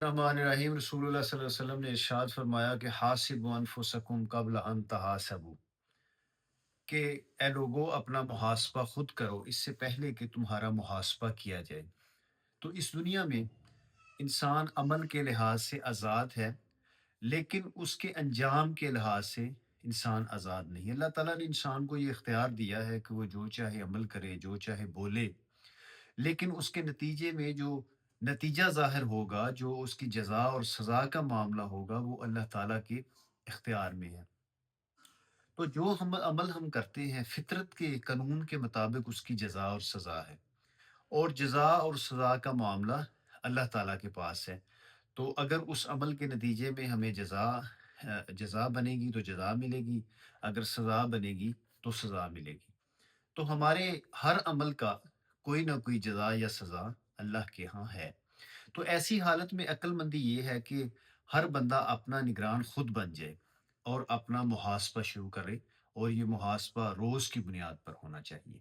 الرحمن الرحیم رسول اللہ صلی اللہ علیہ وسلم نے ارشاد فرمایا کہ حاسبوا انفسکم قبل ان تحاسبوا، کہ اے لوگو اپنا محاسبہ خود کرو اس سے پہلے کہ تمہارا محاسبہ کیا جائے۔ تو اس دنیا میں انسان عمل کے لحاظ سے آزاد ہے، لیکن اس کے انجام کے لحاظ سے انسان آزاد نہیں ہے۔ اللہ تعالیٰ نے انسان کو یہ اختیار دیا ہے کہ وہ جو چاہے عمل کرے، جو چاہے بولے، لیکن اس کے نتیجے میں جو نتیجہ ظاہر ہوگا، جو اس کی جزا اور سزا کا معاملہ ہوگا، وہ اللہ تعالیٰ کے اختیار میں ہے۔ تو جو ہم عمل ہم کرتے ہیں فطرت کے قانون کے مطابق اس کی جزا اور سزا ہے، اور جزا اور سزا کا معاملہ اللہ تعالیٰ کے پاس ہے۔ تو اگر اس عمل کے نتیجے میں ہمیں جزا بنے گی تو جزا ملے گی، اگر سزا بنے گی تو سزا ملے گی۔ تو ہمارے ہر عمل کا کوئی نہ کوئی جزا یا سزا اللہ کے ہاں ہے۔ تو ایسی حالت میں عقل مندی یہ ہے کہ ہر بندہ اپنا نگران خود بن جائے اور اپنا محاسبہ شروع کرے، اور یہ محاسبہ روز کی بنیاد پر ہونا چاہیے۔